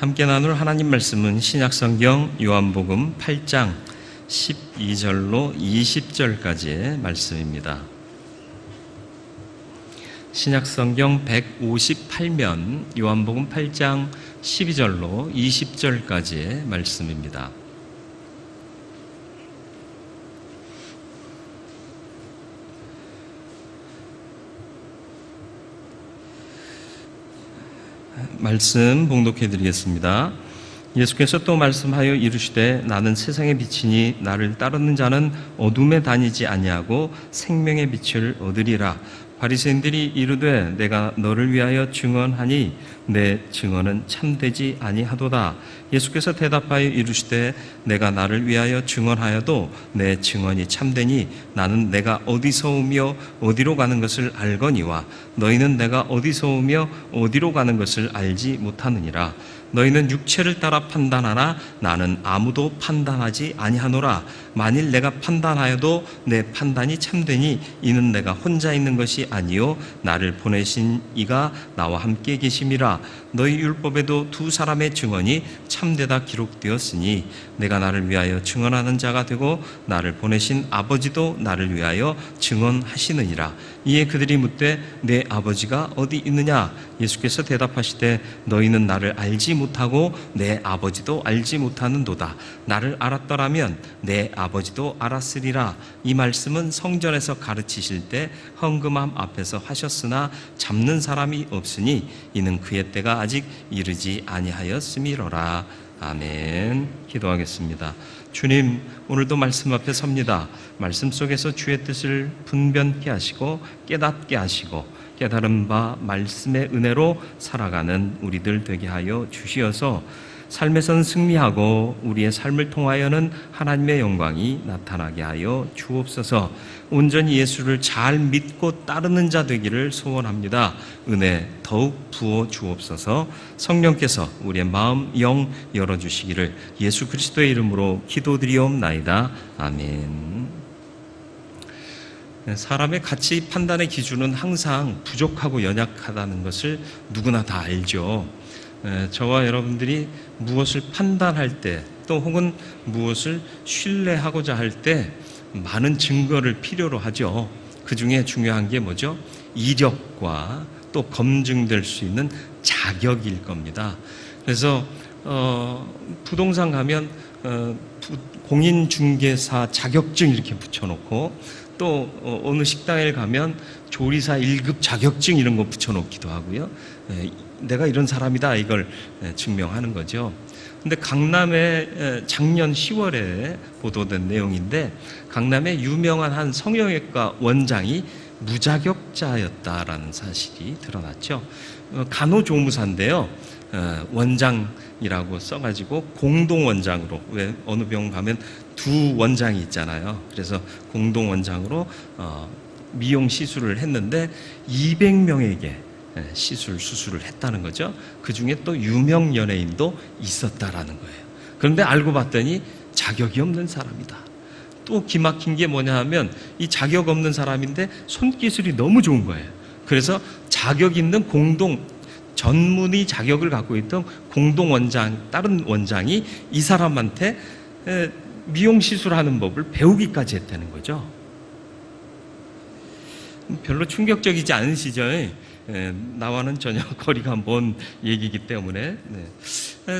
함께 나눌 하나님 말씀은 신약성경 요한복음 8장 12절로 20절까지의 말씀입니다. 신약성경 158면 요한복음 8장 12절로 20절까지의 말씀입니다. 말씀 봉독해 드리겠습니다. 예수께서 또 말씀하여 이르시되 나는 세상의 빛이니 나를 따르는 자는 어둠에 다니지 아니하고 생명의 빛을 얻으리라. 바리새인들이 이르되 내가 너를 위하여 증언하니 내 증언은 참되지 아니하도다. 예수께서 대답하여 이르시되 내가 나를 위하여 증언하여도 내 증언이 참되니 나는 내가 어디서 오며 어디로 가는 것을 알거니와 너희는 내가 어디서 오며 어디로 가는 것을 알지 못하느니라. 너희는 육체를 따라 판단하나 나는 아무도 판단하지 아니하노라. 만일 내가 판단하여도 내 판단이 참되니 이는 내가 혼자 있는 것이 아니요 나를 보내신 이가 나와 함께 계심이라. 너희 율법에도 두 사람의 증언이 참되다 기록되었으니 내가 나를 위하여 증언하는 자가 되고 나를 보내신 아버지도 나를 위하여 증언하시느니라. 이에 그들이 묻되 내 아버지가 어디 있느냐? 예수께서 대답하시되 너희는 나를 알지 못하고 내 아버지도 알지 못하는도다. 나를 알았더라면 내 아버지도 알았으리라. 이 말씀은 성전에서 가르치실 때 헌금함 앞에서 하셨으나 잡는 사람이 없으니 이는 그의 때가 아직 이르지 아니하였음이로라. 아멘. 기도하겠습니다. 주님, 오늘도 말씀 앞에 섭니다. 말씀 속에서 주의 뜻을 분변케 하시고 깨닫게 하시고 깨달은 바 말씀의 은혜로 살아가는 우리들 되게 하여 주시어서 삶에선 승리하고 우리의 삶을 통하여는 하나님의 영광이 나타나게 하여 주옵소서. 온전히 예수를 잘 믿고 따르는 자 되기를 소원합니다. 은혜 더욱 부어 주옵소서. 성령께서 우리의 마음 영 열어주시기를 예수 그리스도의 이름으로 기도드리옵나이다. 아멘. 사람의 가치 판단의 기준은 항상 부족하고 연약하다는 것을 누구나 다 알죠. 저와 여러분들이 무엇을 판단할 때 또 혹은 무엇을 신뢰하고자 할 때 많은 증거를 필요로 하죠. 그 중에 중요한 게 뭐죠? 이력과 또 검증될 수 있는 자격일 겁니다. 그래서 부동산 가면 공인중개사 자격증 이렇게 붙여놓고 또 어느 식당에 가면 조리사 1급 자격증 이런 거 붙여놓기도 하고요. 내가 이런 사람이다 이걸 증명하는 거죠. 근데 강남에 작년 10월에 보도된 내용인데 강남의 유명한 한 성형외과 원장이 무자격자였다라는 사실이 드러났죠. 간호조무사인데요. 원장이라고 써가지고 공동원장으로, 왜 어느 병원 가면 두 원장이 있잖아요. 그래서 공동원장으로 미용 시술을 했는데 200명에게 수술을 했다는 거죠. 그 중에 또 유명 연예인도 있었다라는 거예요. 그런데 알고 봤더니 자격이 없는 사람이다. 또 기막힌 게 뭐냐 하면 이 자격 없는 사람인데 손기술이 너무 좋은 거예요. 그래서 자격 있는 전문의 자격을 갖고 있던 다른 원장이 이 사람한테 미용 시술하는 법을 배우기까지 했다는 거죠. 별로 충격적이지 않으시죠? 나와는 전혀 거리가 먼 얘기이기 때문에.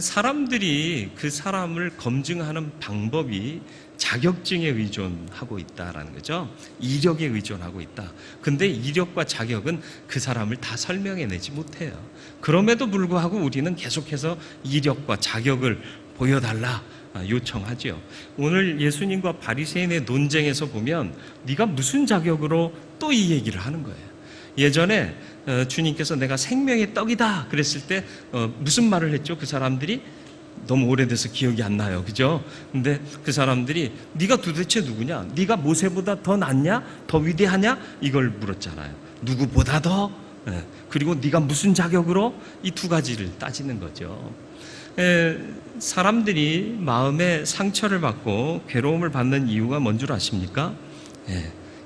사람들이 그 사람을 검증하는 방법이 자격증에 의존하고 있다라는 거죠. 이력에 의존하고 있다. 근데 이력과 자격은 그 사람을 다 설명해내지 못해요. 그럼에도 불구하고 우리는 계속해서 이력과 자격을 보여달라 요청하죠. 오늘 예수님과 바리새인의 논쟁에서 보면 네가 무슨 자격으로 또 이 얘기를 하는 거예요. 예전에 주님께서 내가 생명의 떡이다 그랬을 때 무슨 말을 했죠? 그 사람들이 너무 오래돼서 기억이 안 나요. 그죠? 근데 그 사람들이 네가 도대체 누구냐? 네가 모세보다 더 낫냐? 더 위대하냐? 이걸 물었잖아요. 누구보다 더? 그리고 네가 무슨 자격으로? 이 두 가지를 따지는 거죠. 사람들이 마음에 상처를 받고 괴로움을 받는 이유가 뭔 줄 아십니까?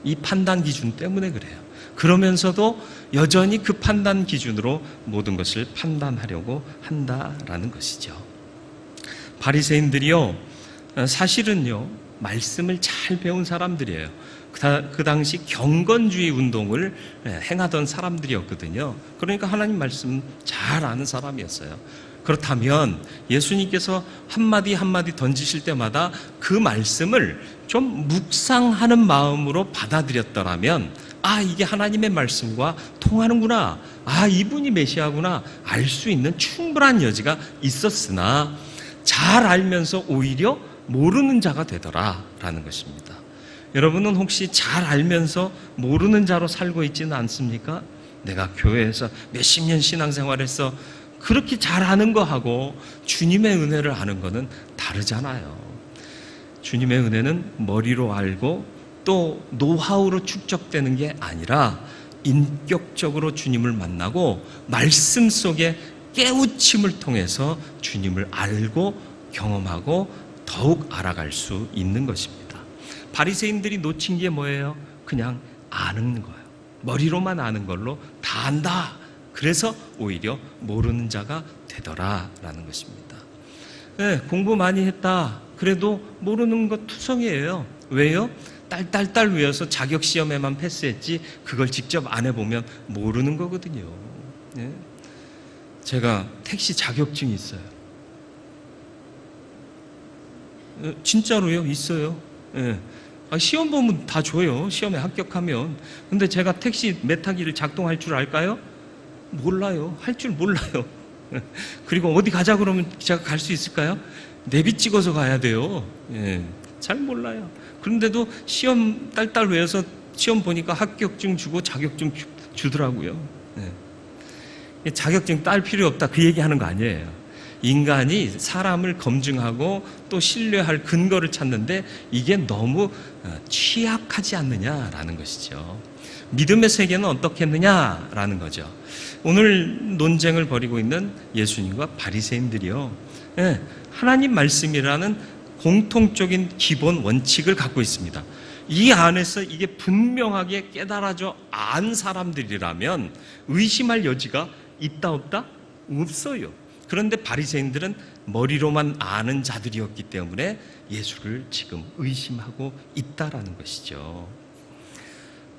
이 판단 기준 때문에 그래요. 그러면서도 여전히 그 판단 기준으로 모든 것을 판단하려고 한다라는 것이죠. 바리새인들이요, 사실은요, 말씀을 잘 배운 사람들이에요. 그 당시 경건주의 운동을 행하던 사람들이었거든요. 그러니까 하나님 말씀 잘 아는 사람이었어요. 그렇다면 예수님께서 한마디 한마디 던지실 때마다 그 말씀을 좀 묵상하는 마음으로 받아들였더라면, 아, 이게 하나님의 말씀과 통하는구나, 아, 이분이 메시아구나 알 수 있는 충분한 여지가 있었으나 잘 알면서 오히려 모르는 자가 되더라라는 것입니다. 여러분은 혹시 잘 알면서 모르는 자로 살고 있지는 않습니까? 내가 교회에서 몇십 년 신앙생활에서 그렇게 잘 아는 거하고 주님의 은혜를 아는 거는 다르잖아요. 주님의 은혜는 머리로 알고 또 노하우로 축적되는 게 아니라 인격적으로 주님을 만나고 말씀 속에 깨우침을 통해서 주님을 알고 경험하고 더욱 알아갈 수 있는 것입니다. 바리새인들이 놓친 게 뭐예요? 그냥 아는 거예요. 머리로만 아는 걸로 다 안다. 그래서 오히려 모르는 자가 되더라라는 것입니다. 네, 공부 많이 했다. 그래도 모르는 것 투성이에요. 왜요? 딸딸딸 외워서 자격 시험에만 패스했지 그걸 직접 안 해보면 모르는 거거든요. 네. 제가 택시 자격증이 있어요. 진짜로요? 있어요. 네. 시험 보면 다 줘요. 시험에 합격하면. 근데 제가 택시 메타기를 작동할 줄 알까요? 몰라요. 할 줄 몰라요. 그리고 어디 가자 그러면 제가 갈 수 있을까요? 내비 찍어서 가야 돼요. 예, 잘 몰라요. 그런데도 시험 딸딸 외워서 시험 보니까 합격증 주고 자격증 주더라고요. 예. 자격증 딸 필요 없다 그 얘기하는 거 아니에요. 인간이 사람을 검증하고 또 신뢰할 근거를 찾는데 이게 너무 취약하지 않느냐라는 것이죠. 믿음의 세계는 어떻겠느냐라는 거죠. 오늘 논쟁을 벌이고 있는 예수님과 바리새인들이요, 예, 하나님 말씀이라는 공통적인 기본 원칙을 갖고 있습니다. 이 안에서 이게 분명하게 깨달아져 안 사람들이라면 의심할 여지가 있다 없다? 없어요. 그런데 바리새인들은 머리로만 아는 자들이었기 때문에 예수를 지금 의심하고 있다라는 것이죠.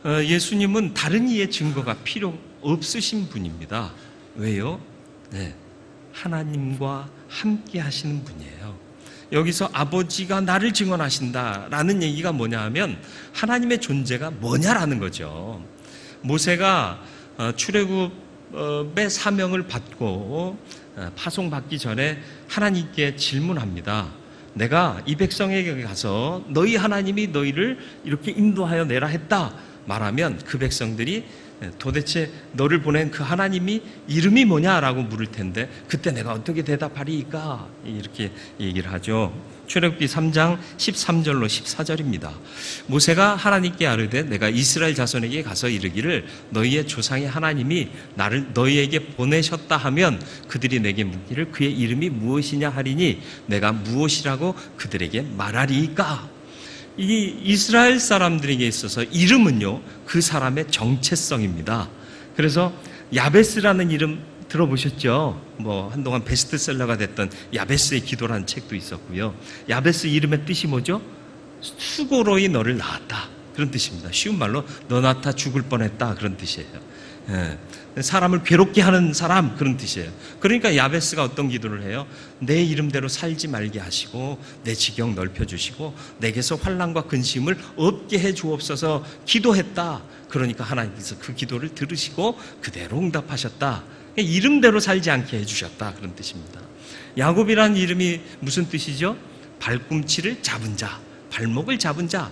예수님은 다른 이의 증거가 필요 없으신 분입니다. 왜요? 네, 하나님과 함께 하시는 분이에요. 여기서 아버지가 나를 증언하신다라는 얘기가 뭐냐 하면 하나님의 존재가 뭐냐라는 거죠. 모세가 출애굽의 사명을 받고 파송받기 전에 하나님께 질문합니다. 내가 이 백성에게 가서 너희 하나님이 너희를 이렇게 인도하여 내라 했다 말하면 그 백성들이 도대체 너를 보낸 그 하나님이 이름이 뭐냐라고 물을 텐데 그때 내가 어떻게 대답하리까 이렇게 얘기를 하죠. 출애굽기 3장 13절로 14절입니다. 모세가 하나님께 아뢰되 내가 이스라엘 자손에게 가서 이르기를 너희의 조상의 하나님이 나를 너희에게 보내셨다 하면 그들이 내게 묻기를 그의 이름이 무엇이냐 하리니 내가 무엇이라고 그들에게 말하리이까. 이 이스라엘 사람들에게 있어서 이름은요 그 사람의 정체성입니다. 그래서 야베스라는 이름 들어보셨죠? 뭐 한동안 베스트셀러가 됐던 야베스의 기도라는 책도 있었고요. 야베스 이름의 뜻이 뭐죠? 수고로이 너를 낳았다 그런 뜻입니다. 쉬운 말로 너 낳다 죽을 뻔했다 그런 뜻이에요. 예. 사람을 괴롭게 하는 사람 그런 뜻이에요. 그러니까 야베스가 어떤 기도를 해요? 내 이름대로 살지 말게 하시고 내 지경 넓혀주시고 내게서 환난과 근심을 없게 해주옵소서 기도했다. 그러니까 하나님께서 그 기도를 들으시고 그대로 응답하셨다. 이름대로 살지 않게 해주셨다 그런 뜻입니다. 야곱이라는 이름이 무슨 뜻이죠? 발꿈치를 잡은 자, 발목을 잡은 자,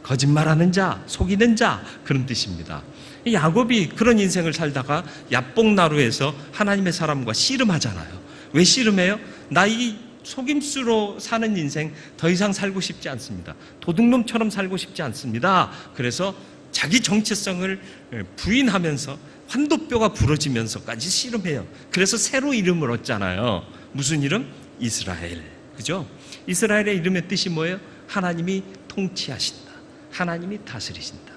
거짓말하는 자, 속이는 자 그런 뜻입니다. 야곱이 그런 인생을 살다가 야복나루에서 하나님의 사람과 씨름하잖아요. 왜 씨름해요? 나 이 속임수로 사는 인생 더 이상 살고 싶지 않습니다. 도둑놈처럼 살고 싶지 않습니다. 그래서 자기 정체성을 부인하면서 환도뼈가 부러지면서까지 씨름해요. 그래서 새로 이름을 얻잖아요. 무슨 이름? 이스라엘. 그죠? 이스라엘의 이름의 뜻이 뭐예요? 하나님이 통치하신다. 하나님이 다스리신다.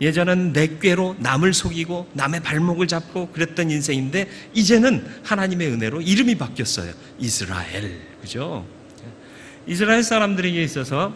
예전에는 내 꾀로 남을 속이고 남의 발목을 잡고 그랬던 인생인데 이제는 하나님의 은혜로 이름이 바뀌었어요. 이스라엘. 그죠? 이스라엘 사람들에게 있어서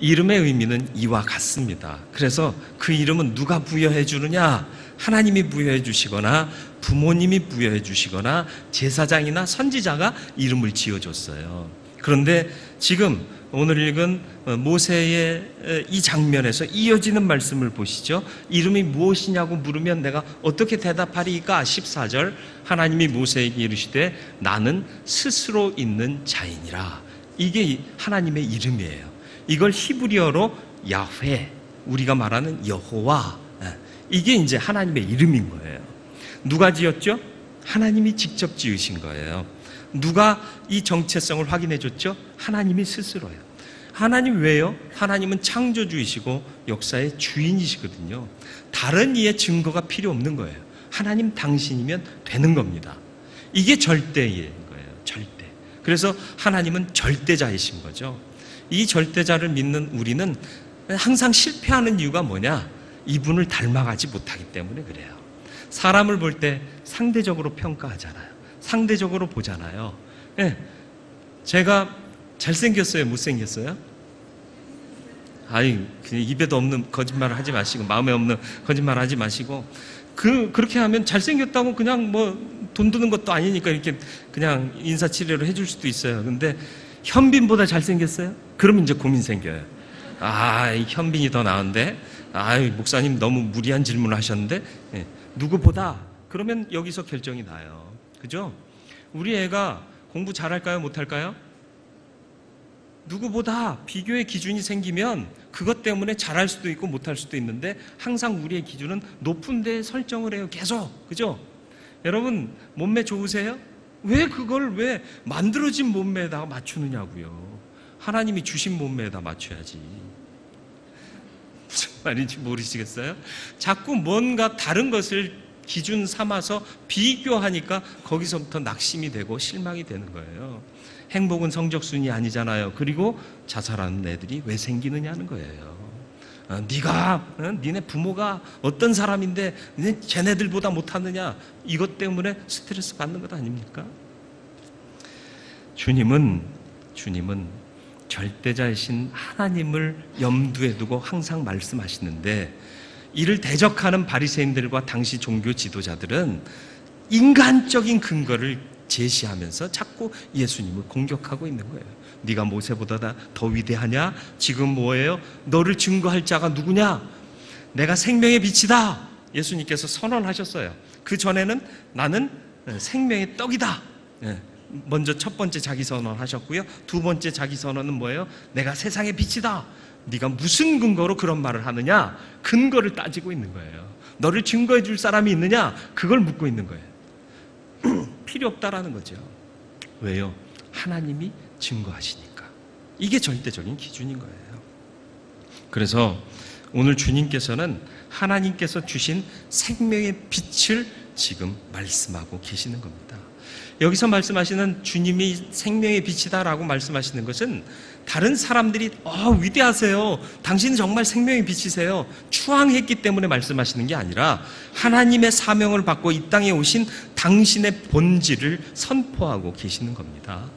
이름의 의미는 이와 같습니다. 그래서 그 이름은 누가 부여해 주느냐? 하나님이 부여해 주시거나 부모님이 부여해 주시거나 제사장이나 선지자가 이름을 지어줬어요. 그런데 지금 오늘 읽은 모세의 이 장면에서 이어지는 말씀을 보시죠. 이름이 무엇이냐고 물으면 내가 어떻게 대답하리까? 14절 하나님이 모세에게 이르시되 나는 스스로 있는 자이니라. 이게 하나님의 이름이에요. 이걸 히브리어로 야훼, 우리가 말하는 여호와, 이게 이제 하나님의 이름인 거예요. 누가 지었죠? 하나님이 직접 지으신 거예요. 누가 이 정체성을 확인해 줬죠? 하나님이 스스로예요. 하나님 왜요? 하나님은 창조주이시고 역사의 주인이시거든요. 다른 이의 증거가 필요 없는 거예요. 하나님 당신이면 되는 겁니다. 이게 절대인 거예요. 절대. 그래서 하나님은 절대자이신 거죠. 이 절대자를 믿는 우리는 항상 실패하는 이유가 뭐냐? 이분을 닮아가지 못하기 때문에 그래요. 사람을 볼 때 상대적으로 평가하잖아요. 상대적으로 보잖아요. 네. 제가 잘생겼어요? 못생겼어요? 아이, 입에도 없는 거짓말을 하지 마시고, 마음에 없는 거짓말 하지 마시고, 그렇게 하면 잘생겼다고 그냥 뭐 돈 드는 것도 아니니까 이렇게 그냥 인사치레로 해줄 수도 있어요. 근데 현빈보다 잘생겼어요? 그럼 이제 고민 생겨요. 이 현빈이 더 나은데? 목사님 너무 무리한 질문을 하셨는데? 네. 누구보다? 그러면 여기서 결정이 나요. 그죠? 우리 애가 공부 잘할까요? 못할까요? 누구보다 비교의 기준이 생기면 그것 때문에 잘할 수도 있고 못할 수도 있는데 항상 우리의 기준은 높은 데 설정을 해요. 계속. 그죠? 여러분 몸매 좋으세요? 왜 만들어진 몸매에다가 맞추느냐고요. 하나님이 주신 몸매에다 맞춰야지. 무슨 말인지 모르시겠어요? 자꾸 뭔가 다른 것을 기준 삼아서 비교하니까 거기서부터 낙심이 되고 실망이 되는 거예요. 행복은 성적순이 아니잖아요. 그리고 자살하는 애들이 왜 생기느냐는 거예요. 니네 부모가 어떤 사람인데 쟤네들보다 못하느냐, 이것 때문에 스트레스 받는 것 아닙니까? 주님은 절대자이신 하나님을 염두에 두고 항상 말씀하시는데, 이를 대적하는 바리새인들과 당시 종교 지도자들은 인간적인 근거를 제시하면서 자꾸 예수님을 공격하고 있는 거예요. 네가 모세보다 더 위대하냐? 지금 뭐예요? 너를 증거할 자가 누구냐? 내가 생명의 빛이다. 예수님께서 선언하셨어요. 그 전에는 나는 생명의 떡이다. 먼저 첫 번째 자기 선언하셨고요. 두 번째 자기 선언은 뭐예요? 내가 세상의 빛이다. 네가 무슨 근거로 그런 말을 하느냐? 근거를 따지고 있는 거예요. 너를 증거해 줄 사람이 있느냐? 그걸 묻고 있는 거예요. 필요 없다라는 거죠. 왜요? 하나님이 증거하시니까. 이게 절대적인 기준인 거예요. 그래서 오늘 주님께서는 하나님께서 주신 생명의 빛을 지금 말씀하고 계시는 겁니다. 여기서 말씀하시는 주님이 생명의 빛이다라고 말씀하시는 것은 다른 사람들이 위대하세요, 당신은 정말 생명의 빛이세요, 추앙했기 때문에 말씀하시는 게 아니라 하나님의 사명을 받고 이 땅에 오신 당신의 본질을 선포하고 계시는 겁니다.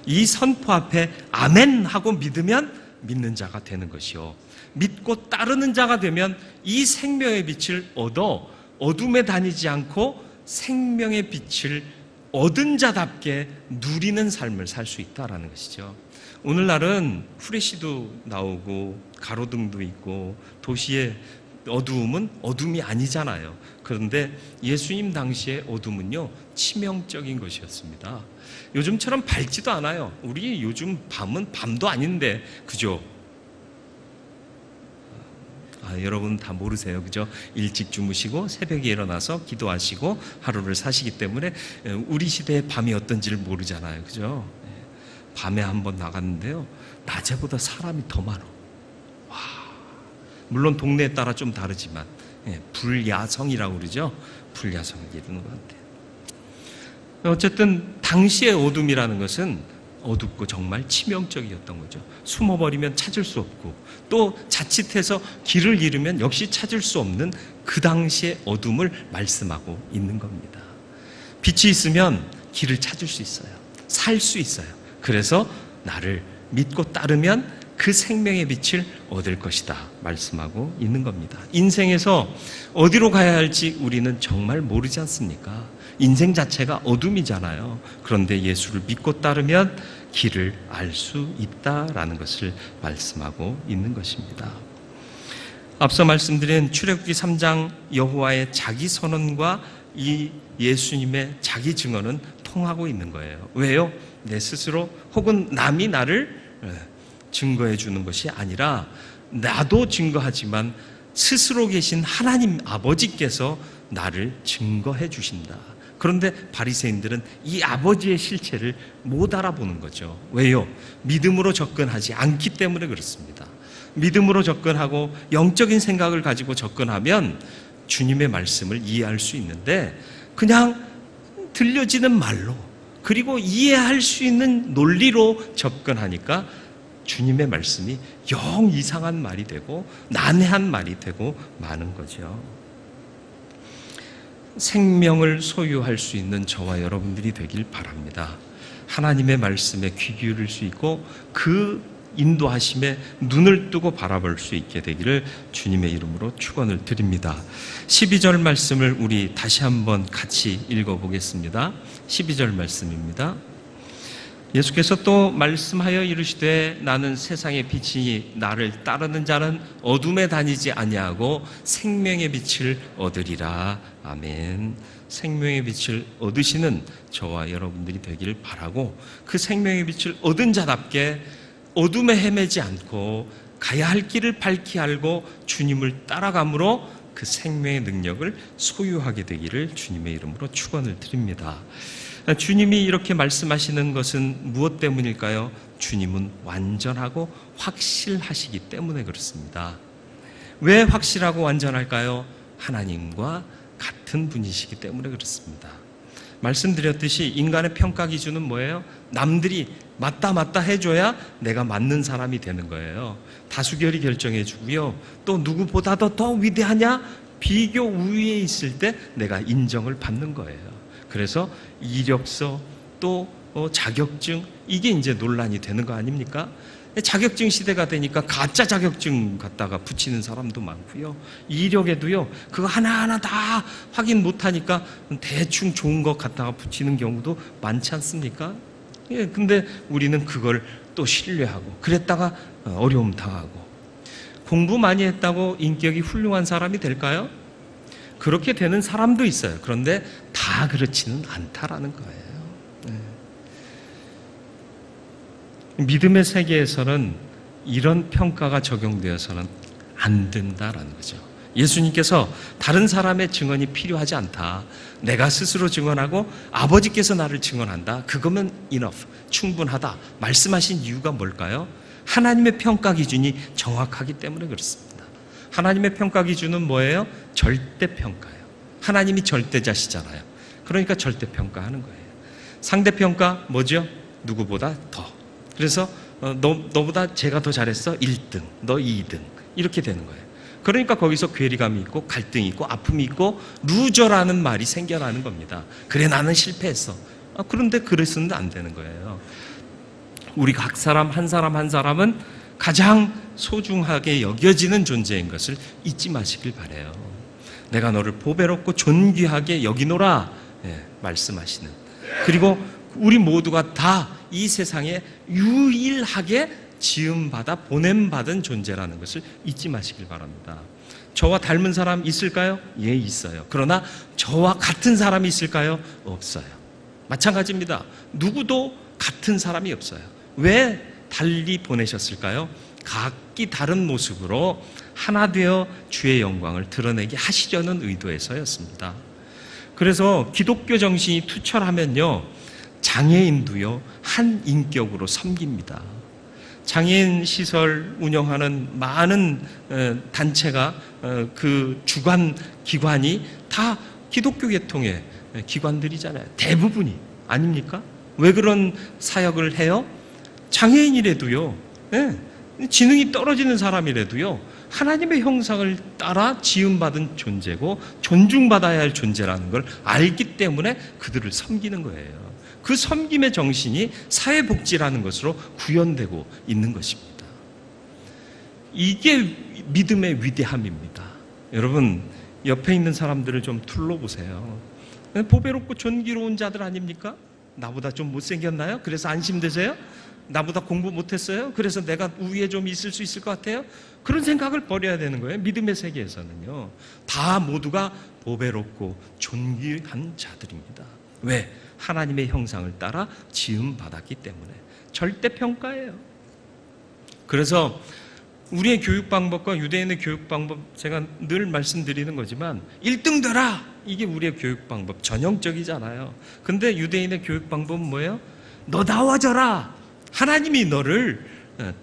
이 선포 앞에 아멘 하고 믿으면 믿는 자가 되는 것이요, 믿고 따르는 자가 되면 이 생명의 빛을 얻어 어둠에 다니지 않고 생명의 빛을 얻은 자답게 누리는 삶을 살 수 있다라는 것이죠. 오늘날은 후레쉬도 나오고 가로등도 있고 도시의 어두움은 어둠이 아니잖아요. 그런데 예수님 당시의 어둠은요, 치명적인 것이었습니다. 요즘처럼 밝지도 않아요. 우리 요즘 밤은 밤도 아닌데, 그죠? 여러분 다 모르세요, 그죠? 일찍 주무시고 새벽에 일어나서 기도하시고 하루를 사시기 때문에 우리 시대의 밤이 어떤지를 모르잖아요, 그죠? 밤에 한번 나갔는데요, 낮에보다 사람이 더 많아. 와, 물론 동네에 따라 좀 다르지만 불야성이라고 그러죠? 불야성을 이루는 것 같아요. 어쨌든 당시의 어둠이라는 것은 어둡고 정말 치명적이었던 거죠. 숨어버리면 찾을 수 없고 또 자칫해서 길을 잃으면 역시 찾을 수 없는 그 당시의 어둠을 말씀하고 있는 겁니다. 빛이 있으면 길을 찾을 수 있어요. 살 수 있어요. 그래서 나를 믿고 따르면 그 생명의 빛을 얻을 것이다 말씀하고 있는 겁니다. 인생에서 어디로 가야 할지 우리는 정말 모르지 않습니까? 인생 자체가 어둠이잖아요. 그런데 예수를 믿고 따르면 길을 알 수 있다라는 것을 말씀하고 있는 것입니다. 앞서 말씀드린 출애굽기 3장 여호와의 자기 선언과 이 예수님의 자기 증언은 통하고 있는 거예요. 왜요? 내 스스로 혹은 남이 나를 증거해 주는 것이 아니라 나도 증거하지만 스스로 계신 하나님 아버지께서 나를 증거해 주신다. 그런데 바리새인들은 이 아버지의 실체를 못 알아보는 거죠. 왜요? 믿음으로 접근하지 않기 때문에 그렇습니다. 믿음으로 접근하고 영적인 생각을 가지고 접근하면 주님의 말씀을 이해할 수 있는데 그냥 들려지는 말로 그리고 이해할 수 있는 논리로 접근하니까 주님의 말씀이 영 이상한 말이 되고 난해한 말이 되고 마는 거죠. 생명을 소유할 수 있는 저와 여러분들이 되길 바랍니다. 하나님의 말씀에 귀 기울일 수 있고 그 인도하심에 눈을 뜨고 바라볼 수 있게 되기를 주님의 이름으로 축원을 드립니다. 12절 말씀을 우리 다시 한번 같이 읽어보겠습니다. 12절 말씀입니다. 예수께서 또 말씀하여 이르시되 나는 세상의 빛이니 나를 따르는 자는 어둠에 다니지 아니하고 생명의 빛을 얻으리라. 아멘. 생명의 빛을 얻으시는 저와 여러분들이 되기를 바라고 그 생명의 빛을 얻은 자답게 어둠에 헤매지 않고 가야 할 길을 밝히 알고 주님을 따라감으로 그 생명의 능력을 소유하게 되기를 주님의 이름으로 축원을 드립니다. 주님이 이렇게 말씀하시는 것은 무엇 때문일까요? 주님은 완전하고 확실하시기 때문에 그렇습니다. 왜 확실하고 완전할까요? 하나님과 같은 분이시기 때문에 그렇습니다. 말씀드렸듯이 인간의 평가 기준은 뭐예요? 남들이 맞다 해줘야 내가 맞는 사람이 되는 거예요. 다수결이 결정해 주고요. 또 누구보다도 더 위대하냐? 비교 우위에 있을 때 내가 인정을 받는 거예요. 그래서 이력서 또 자격증 이게 이제 논란이 되는 거 아닙니까? 자격증 시대가 되니까 가짜 자격증 갖다가 붙이는 사람도 많고요. 이력에도요. 그거 하나하나 다 확인 못하니까 대충 좋은 거 갖다가 붙이는 경우도 많지 않습니까? 예, 근데 우리는 그걸 또 신뢰하고 그랬다가 어려움 당하고 공부 많이 했다고 인격이 훌륭한 사람이 될까요? 그렇게 되는 사람도 있어요. 그런데 다 그렇지는 않다라는 거예요. 믿음의 세계에서는 이런 평가가 적용되어서는 안 된다라는 거죠. 예수님께서 다른 사람의 증언이 필요하지 않다. 내가 스스로 증언하고 아버지께서 나를 증언한다. 그거면 enough, 충분하다. 말씀하신 이유가 뭘까요? 하나님의 평가 기준이 정확하기 때문에 그렇습니다. 하나님의 평가 기준은 뭐예요? 절대평가예요. 하나님이 절대자시잖아요. 그러니까 절대평가하는 거예요. 상대평가 뭐죠? 누구보다 더. 그래서 너보다 제가 더 잘했어? 1등, 너 2등 이렇게 되는 거예요. 그러니까 거기서 괴리감이 있고 갈등이 있고 아픔이 있고 루저라는 말이 생겨나는 겁니다. 그래 나는 실패했어. 그런데 그래서는 안 되는 거예요. 우리 각 사람 한 사람은 가장 소중하게 여겨지는 존재인 것을 잊지 마시길 바라요. 내가 너를 보배롭고 존귀하게 여기노라 말씀하시는. 그리고 우리 모두가 다 이 세상에 유일하게 지음받아 보냄받은 존재라는 것을 잊지 마시길 바랍니다. 저와 닮은 사람 있을까요? 예, 있어요. 그러나 저와 같은 사람이 있을까요? 없어요. 마찬가지입니다. 누구도 같은 사람이 없어요. 왜 달리 보내셨을까요? 각기 다른 모습으로 하나 되어 주의 영광을 드러내게 하시려는 의도에서였습니다. 그래서 기독교 정신이 투철하면요, 장애인도요 한 인격으로 섬깁니다. 장애인 시설 운영하는 많은 단체가 그 주관 기관이 다 기독교 계통의 기관들이잖아요. 대부분이 아닙니까? 왜 그런 사역을 해요? 장애인이라도요, 지능이 떨어지는 사람이라도요, 하나님의 형상을 따라 지음받은 존재고 존중받아야 할 존재라는 걸 알기 때문에 그들을 섬기는 거예요. 그 섬김의 정신이 사회복지라는 것으로 구현되고 있는 것입니다. 이게 믿음의 위대함입니다. 여러분, 옆에 있는 사람들을 좀 둘러보세요. 보배롭고 존귀로운 자들 아닙니까? 나보다 좀 못생겼나요? 그래서 안심되세요? 나보다 공부 못했어요? 그래서 내가 우위에 좀 있을 수 있을 것 같아요? 그런 생각을 버려야 되는 거예요. 믿음의 세계에서는요, 다 모두가 보배롭고 존귀한 자들입니다. 왜? 하나님의 형상을 따라 지음받았기 때문에. 절대평가예요. 그래서 우리의 교육 방법과 유대인의 교육 방법, 제가 늘 말씀드리는 거지만 1등 되라! 이게 우리의 교육 방법, 전형적이잖아요. 근데 유대인의 교육 방법은 뭐예요? 너 나와져라! 하나님이 너를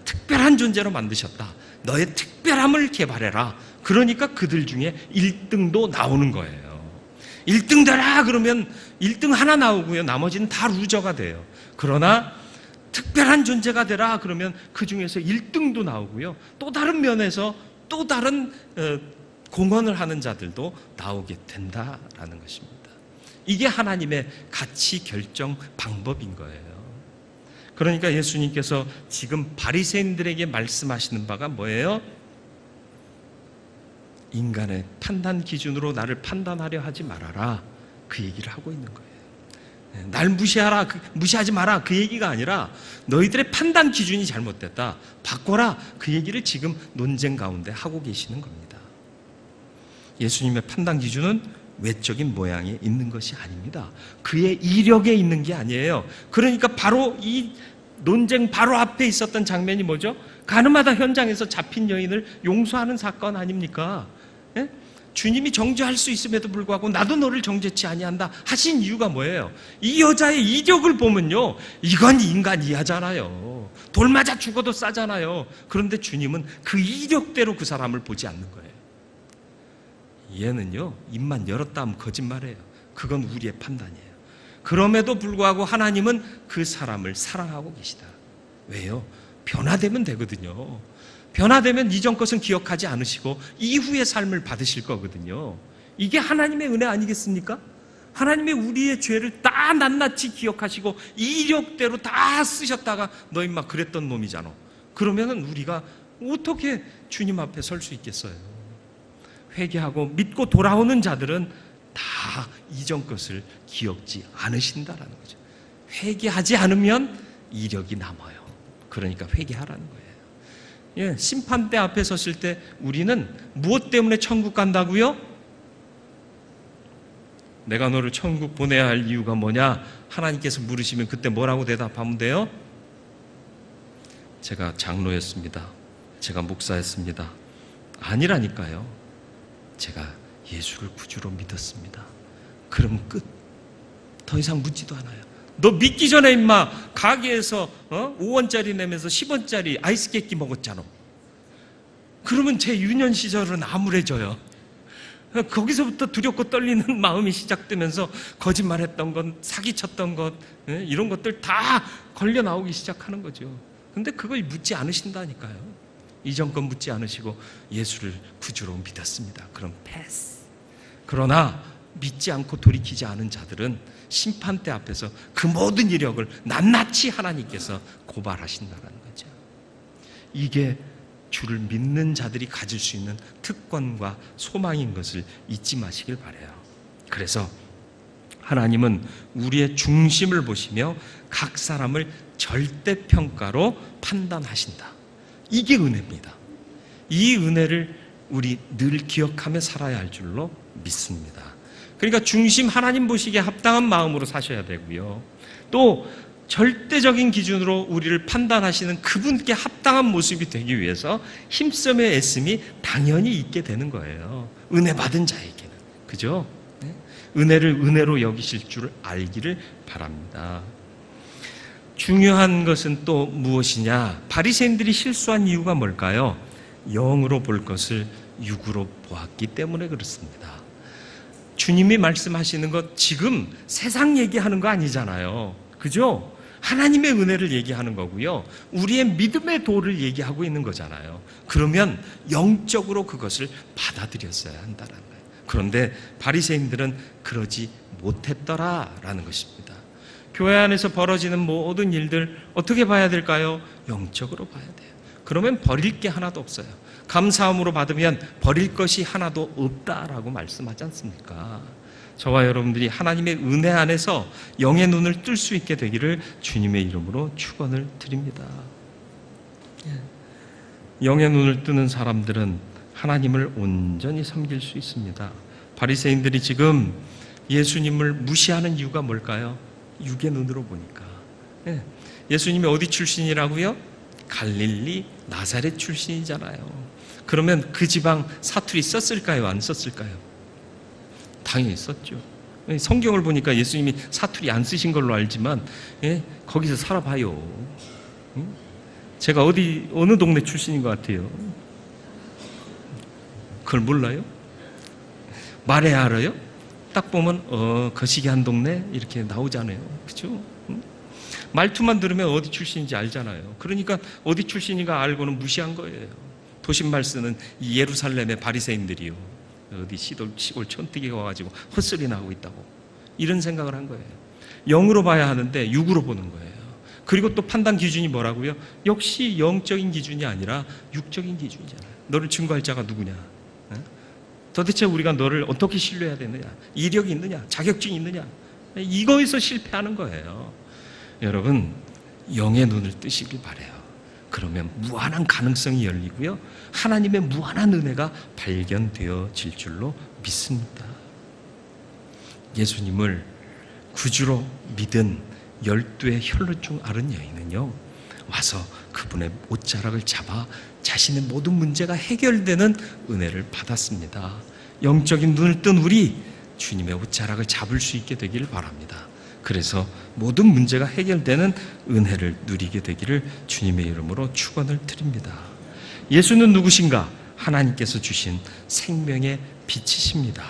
특별한 존재로 만드셨다. 너의 특별함을 개발해라. 그러니까 그들 중에 1등도 나오는 거예요. 1등 되라 그러면 1등 하나 나오고요, 나머지는 다 루저가 돼요. 그러나 특별한 존재가 되라 그러면 그 중에서 1등도 나오고요, 또 다른 면에서 또 다른 공헌을 하는 자들도 나오게 된다라는 것입니다. 이게 하나님의 가치 결정 방법인 거예요. 그러니까 예수님께서 지금 바리새인들에게 말씀하시는 바가 뭐예요? 인간의 판단 기준으로 나를 판단하려 하지 말아라, 그 얘기를 하고 있는 거예요. 날 무시하라, 무시하지 마라, 그 얘기가 아니라 너희들의 판단 기준이 잘못됐다, 바꿔라, 그 얘기를 지금 논쟁 가운데 하고 계시는 겁니다. 예수님의 판단 기준은 외적인 모양에 있는 것이 아닙니다. 그의 이력에 있는 게 아니에요. 그러니까 바로 이 논쟁 바로 앞에 있었던 장면이 뭐죠? 가늠하다 현장에서 잡힌 여인을 용서하는 사건 아닙니까? 예? 주님이 정죄할 수 있음에도 불구하고 나도 너를 정죄치 아니한다 하신 이유가 뭐예요? 이 여자의 이력을 보면요, 이건 인간 이하잖아요. 돌 맞아 죽어도 싸잖아요. 그런데 주님은 그 이력대로 그 사람을 보지 않는 거예요. 얘는요, 입만 열었다 하면 거짓말해요. 그건 우리의 판단이에요. 그럼에도 불구하고 하나님은 그 사람을 사랑하고 계시다. 왜요? 변화되면 되거든요. 변화되면 이전 것은 기억하지 않으시고 이후의 삶을 받으실 거거든요. 이게 하나님의 은혜 아니겠습니까? 하나님의 우리의 죄를 다 낱낱이 기억하시고 이력대로 다 쓰셨다가 너 임마 그랬던 놈이잖아. 그러면은 우리가 어떻게 주님 앞에 설 수 있겠어요? 회개하고 믿고 돌아오는 자들은 다 이전 것을 기억지 않으신다라는 거죠. 회개하지 않으면 이력이 남아요. 그러니까 회개하라는 거예요. 예, 심판대 앞에 섰을 때 우리는 무엇 때문에 천국 간다고요? 내가 너를 천국 보내야 할 이유가 뭐냐? 하나님께서 물으시면 그때 뭐라고 대답하면 돼요? 제가 장로였습니다. 제가 목사였습니다. 아니라니까요. 제가 예수를 구주로 믿었습니다. 그럼 끝. 더 이상 묻지도 않아요. 너 믿기 전에 임마 가게에서 5원짜리 내면서 10원짜리 아이스 깨끼 먹었잖아. 그러면 제 유년 시절은 암울해져요. 거기서부터 두렵고 떨리는 마음이 시작되면서 거짓말했던 것, 사기쳤던 것, 이런 것들 다 걸려 나오기 시작하는 거죠. 근데 그걸 묻지 않으신다니까요. 이전 건 묻지 않으시고 예수를 구주로 믿었습니다. 그럼 패스. 그러나 믿지 않고 돌이키지 않은 자들은 심판대 앞에서 그 모든 이력을 낱낱이 하나님께서 고발하신다는 거죠. 이게 주를 믿는 자들이 가질 수 있는 특권과 소망인 것을 잊지 마시길 바라요. 그래서 하나님은 우리의 중심을 보시며 각 사람을 절대평가로 판단하신다. 이게 은혜입니다. 이 은혜를 우리 늘 기억하며 살아야 할 줄로 믿습니다. 그러니까 중심 하나님 보시기에 합당한 마음으로 사셔야 되고요. 또 절대적인 기준으로 우리를 판단하시는 그분께 합당한 모습이 되기 위해서 힘쓰며 애씀이 당연히 있게 되는 거예요. 은혜 받은 자에게는. 그죠? 네? 은혜를 은혜로 여기실 줄 알기를 바랍니다. 중요한 것은 또 무엇이냐? 바리새인들이 실수한 이유가 뭘까요? 영으로 볼 것을 육으로 보았기 때문에 그렇습니다. 주님이 말씀하시는 것 지금 세상 얘기하는 거 아니잖아요. 그죠? 하나님의 은혜를 얘기하는 거고요. 우리의 믿음의 도를 얘기하고 있는 거잖아요. 그러면 영적으로 그것을 받아들였어야 한다는 거예요. 그런데 바리새인들은 그러지 못했더라라는 것입니다. 교회 안에서 벌어지는 모든 일들 어떻게 봐야 될까요? 영적으로 봐야 돼요. 그러면 버릴 게 하나도 없어요. 감사함으로 받으면 버릴 것이 하나도 없다라고 말씀하지 않습니까? 저와 여러분들이 하나님의 은혜 안에서 영의 눈을 뜰 수 있게 되기를 주님의 이름으로 축원을 드립니다. 영의 눈을 뜨는 사람들은 하나님을 온전히 섬길 수 있습니다. 바리새인들이 지금 예수님을 무시하는 이유가 뭘까요? 육의 눈으로 보니까. 예수님이 어디 출신이라고요? 갈릴리 나사렛 출신이잖아요. 그러면 그 지방 사투리 썼을까요? 안 썼을까요? 당연히 썼죠. 성경을 보니까 예수님이 사투리 안 쓰신 걸로 알지만 거기서 살아봐요. 제가 어느 동네 출신인 것 같아요? 그걸 몰라요? 말해야 알아요? 딱 보면 거시기 한 동네 이렇게 나오잖아요. 그렇죠? 말투만 들으면 어디 출신인지 알잖아요. 그러니까 어디 출신인가 알고는 무시한 거예요. 도신말 쓰는 이 예루살렘의 바리새인들이요. 어디 시골 촌뜨기가 와가지고 헛소리 나고 있다고 이런 생각을 한 거예요. 영으로 봐야 하는데 육으로 보는 거예요. 그리고 또 판단 기준이 뭐라고요? 역시 영적인 기준이 아니라 육적인 기준이잖아요. 너를 증거할 자가 누구냐? 도대체 우리가 너를 어떻게 신뢰해야 되느냐? 이력이 있느냐? 자격증이 있느냐? 이거에서 실패하는 거예요. 여러분, 영의 눈을 뜨시길 바라요. 그러면 무한한 가능성이 열리고요. 하나님의 무한한 은혜가 발견되어질 줄로 믿습니다. 예수님을 구주로 믿은 12의 혈루증 앓은 여인은요. 와서 그분의 옷자락을 잡아 자신의 모든 문제가 해결되는 은혜를 받았습니다. 영적인 눈을 뜬 우리 주님의 옷자락을 잡을 수 있게 되기를 바랍니다. 그래서 모든 문제가 해결되는 은혜를 누리게 되기를 주님의 이름으로 축원을 드립니다. 예수는 누구신가? 하나님께서 주신 생명의 빛이십니다.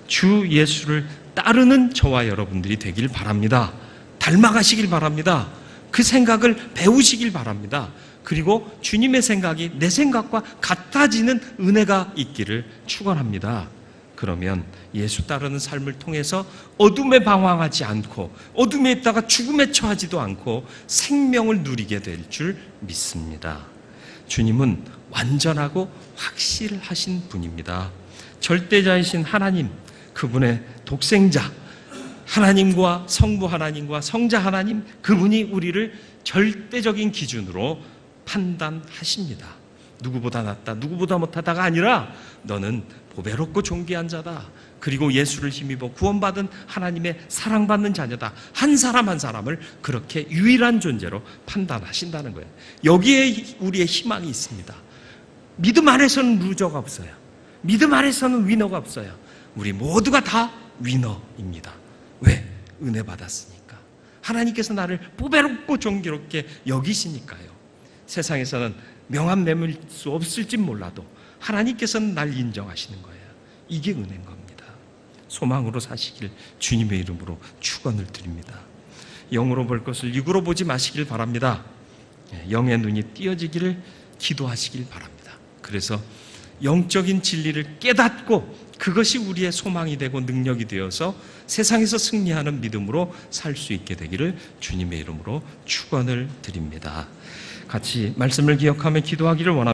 주 예수를 따르는 저와 여러분들이 되길 바랍니다. 닮아가시길 바랍니다. 그 생각을 배우시길 바랍니다. 그리고 주님의 생각이 내 생각과 같아지는 은혜가 있기를 축원합니다. 그러면 예수 따르는 삶을 통해서 어둠에 방황하지 않고 어둠에 있다가 죽음에 처하지도 않고 생명을 누리게 될 줄 믿습니다. 주님은 완전하고 확실하신 분입니다. 절대자이신 하나님, 그분의 독생자 하나님과 성부 하나님과 성자 하나님, 그분이 우리를 절대적인 기준으로 판단하십니다. 누구보다 낫다, 누구보다 못하다가 아니라 너는 보배롭고 존귀한 자다. 그리고 예수를 힘입어 구원받은 하나님의 사랑받는 자녀다. 한 사람 한 사람을 그렇게 유일한 존재로 판단하신다는 거예요. 여기에 우리의 희망이 있습니다. 믿음 안에서는 루저가 없어요. 믿음 안에서는 위너가 없어요. 우리 모두가 다 위너입니다. 왜? 은혜 받았으니까. 하나님께서 나를 보배롭고 존귀롭게 여기시니까요. 세상에서는 명함 내밀 수 없을진 몰라도 하나님께서는 날 인정하시는 거예요. 이게 은혜인 겁니다. 소망으로 사시길 주님의 이름으로 축원을 드립니다. 영으로 볼 것을 육으로 보지 마시길 바랍니다. 영의 눈이 띄어지기를 기도하시길 바랍니다. 그래서 영적인 진리를 깨닫고 그것이 우리의 소망이 되고 능력이 되어서 세상에서 승리하는 믿음으로 살 수 있게 되기를 주님의 이름으로 축원을 드립니다. 같이 말씀을 기억하며 기도하기를 원합니다.